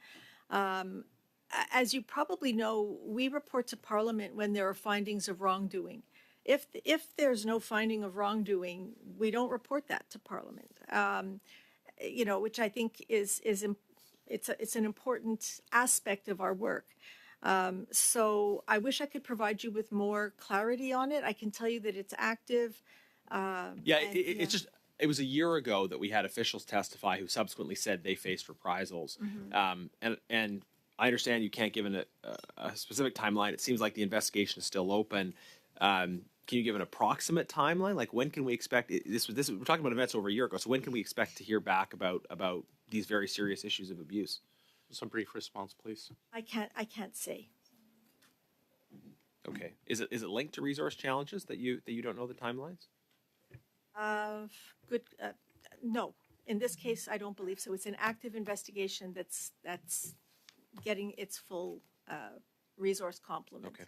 [SPEAKER 2] As you probably know, we report to Parliament when there are findings of wrongdoing. If there's no finding of wrongdoing, we don't report that to Parliament. Which I think it's an important aspect of our work. So I wish I could provide you with more clarity on it. I can tell you that it's active.
[SPEAKER 10] It was a year ago that we had officials testify who subsequently said they faced reprisals. And I understand you can't give a specific timeline. It seems like the investigation is still open. Can you give an approximate timeline? Like, when can we expect this? We're talking about events over a year ago. So when can we expect to hear back about these very serious issues of abuse?
[SPEAKER 1] Some brief response, please.
[SPEAKER 2] I can't say.
[SPEAKER 10] Okay. Is it linked to resource challenges that you don't know the timelines?
[SPEAKER 2] No. In this case, I don't believe so. It's an active investigation that's getting its full resource complement.
[SPEAKER 10] Okay.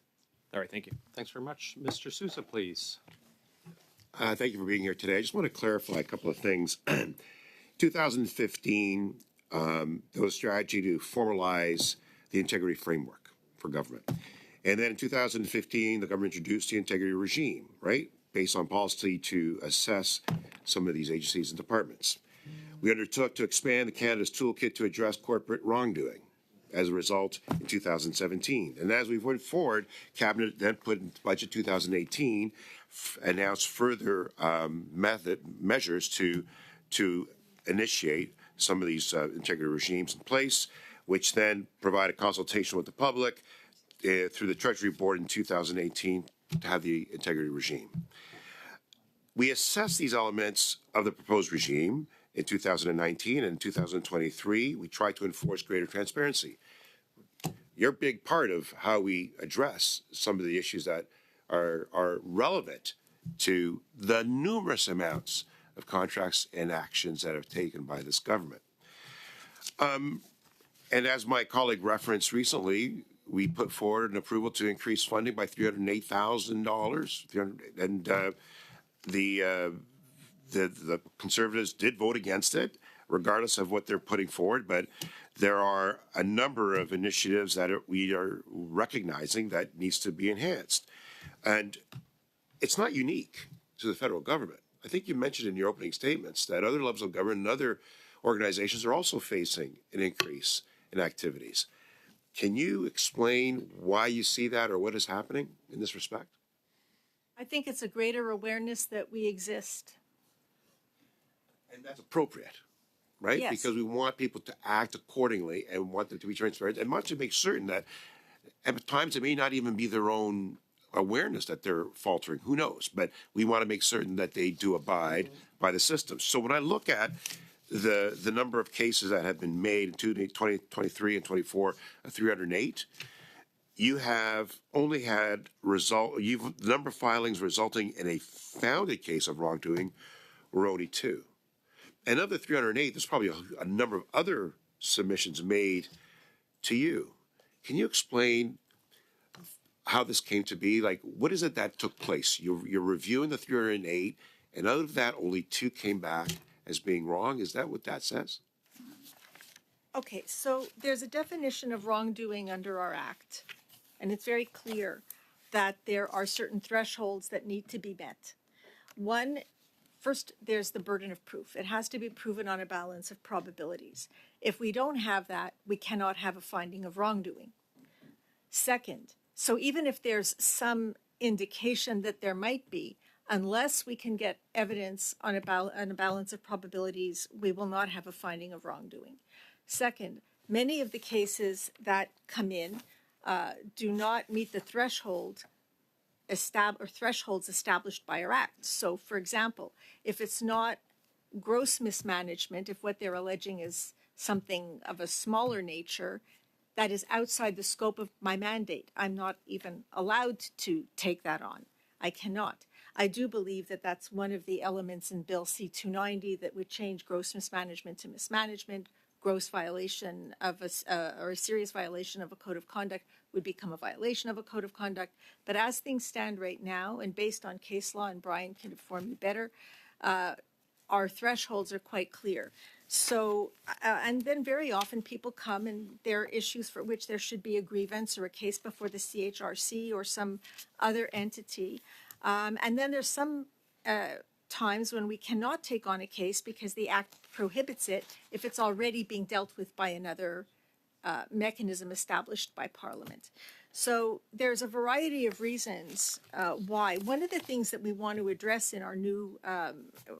[SPEAKER 10] All right, thank you.
[SPEAKER 1] Thanks very much. Mr. Sousa, please.
[SPEAKER 11] Thank you for being here today. I just want to clarify a couple of things. 2015, there was a strategy to formalize the integrity framework for government. And then in 2015, the government introduced the integrity regime, right, based on policy to assess some of these agencies and departments. We undertook to expand Canada's toolkit to address corporate wrongdoing. As a result, in 2017. And as we went forward, Cabinet then put in budget 2018, announced further measures to initiate some of these integrity regimes in place, which then provided consultation with the public through the Treasury Board in 2018 to have the integrity regime. We assessed these elements of the proposed regime in 2019 and 2023, we tried to enforce greater transparency. You're a big part of how we address some of the issues that are relevant to the numerous amounts of contracts and actions that are taken by this government. And as my colleague referenced recently, we put forward an approval to increase funding by $308,000, and the Conservatives did vote against it, regardless of what they're putting forward. But there are a number of initiatives that we are recognizing that needs to be enhanced. And it's not unique to the federal government. I think you mentioned in your opening statements that other levels of government and other organizations are also facing an increase in activities. Can you explain why you see that or what is happening in this respect?
[SPEAKER 2] I think it's a greater awareness that we exist.
[SPEAKER 11] And that's appropriate, right?
[SPEAKER 2] Yes.
[SPEAKER 11] Because we want people to act accordingly and want them to be transparent and want to make certain that at times it may not even be their own awareness that they're faltering. Who knows? But we want to make certain that they do abide by the system. So when I look at the number of cases that have been made in 2023 and 24, 308, you have only had the number of filings resulting in a founded case of wrongdoing were only 2. And of the 308, there's probably a number of other submissions made to you. Can you explain how this came to be? Like, what is it that took place? You're reviewing the 308, and out of that, only 2 came back as being wrong. Is that what that says?
[SPEAKER 2] Okay, so there's a definition of wrongdoing under our Act, and it's very clear that there are certain thresholds that need to be met. One, first, there's the burden of proof. It has to be proven on a balance of probabilities. If we don't have that, we cannot have a finding of wrongdoing. Second, so even if there's some indication that there might be, unless we can get evidence on a balance of probabilities, we will not have a finding of wrongdoing. Second, many of the cases that come in do not meet the thresholds established by our Act. So, for example, if it's not gross mismanagement, if what they're alleging is something of a smaller nature, that is outside the scope of my mandate. I'm not even allowed to take that on. I cannot. I do believe that that's one of the elements in Bill C-290 that would change gross mismanagement to mismanagement. Gross violation of or a serious violation of a code of conduct would become a violation of a code of conduct. But as things stand right now, and based on case law, and Brian can inform you better, our thresholds are quite clear. So, and then very often people come and there are issues for which there should be a grievance or a case before the CHRC or some other entity. And then there's some times when we cannot take on a case because the Act prohibits it if it's already being dealt with by another mechanism established by Parliament. So there's a variety of reasons why. One of the things that we want to address in our new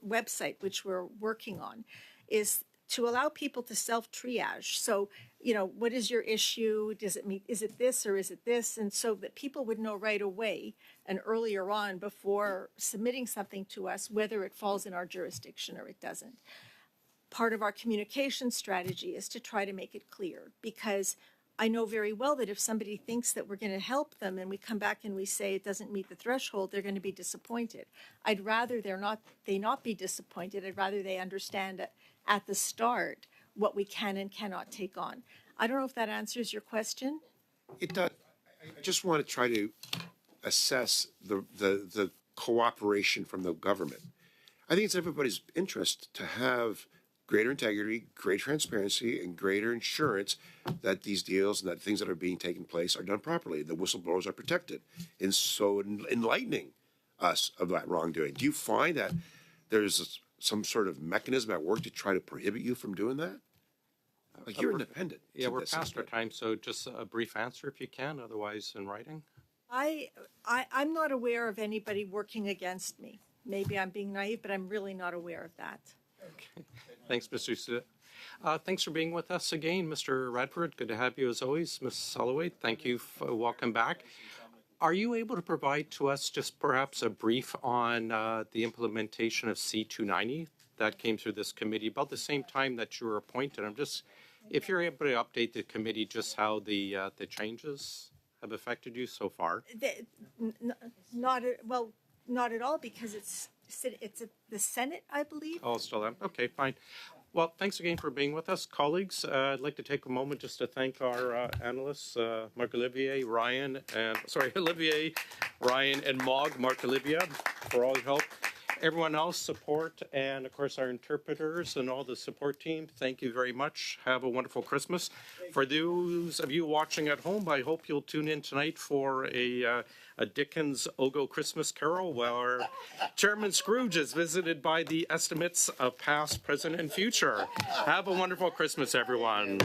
[SPEAKER 2] website, which we're working on, is to allow people to self-triage. So, you know, what is your issue? Does it meet, is it this or is it this? And so that people would know right away and earlier on before submitting something to us, whether it falls in our jurisdiction or it doesn't. Part of our communication strategy is to try to make it clear, because I know very well that if somebody thinks that we're going to help them and we come back and we say it doesn't meet the threshold, they're going to be disappointed. I'd rather they not be disappointed. I'd rather they understand at the start what we can and cannot take on. I don't know if that answers your question.
[SPEAKER 11] It does. I just want to try to assess the cooperation from the government. I think it's everybody's interest to have greater integrity, greater transparency, and greater insurance that these deals and that things that are being taken place are done properly. The whistleblowers are protected, and so enlightening us of that wrongdoing. Do you find that there's some sort of mechanism at work to try to prohibit you from doing that? Like, you're independent.
[SPEAKER 1] Yeah, we're past our time, so just a brief answer if you can, otherwise in writing.
[SPEAKER 2] I'm not aware of anybody working against me. Maybe I'm being naive, but I'm really not aware of that.
[SPEAKER 1] Okay. Thanks, Mr. Suda. Thanks for being with us again, Mr. Radford. Good to have you as always. Ms. Holloway, thank you. Welcome back. Are you able to provide to us just perhaps a brief on the implementation of C-290 that came through this committee about the same time that you were appointed? I'm just, if you're able to update the committee just how the changes have affected you so far.
[SPEAKER 2] Not at all, because it's the Senate, I believe.
[SPEAKER 1] Oh, still there. Okay, fine. Well, thanks again for being with us, colleagues. I'd like to take a moment just to thank our analysts, Marc-Olivier, Ryan, and Mog, Marc-Olivier, for all your help. Everyone else, support, and of course our interpreters and all the support team, thank you very much. Have a wonderful Christmas. For those of you watching at home, I hope you'll tune in tonight for a Dickens OGGO Christmas Carol, where Chairman Scrooge is visited by the estimates of past, present, and future. Have a wonderful Christmas, everyone.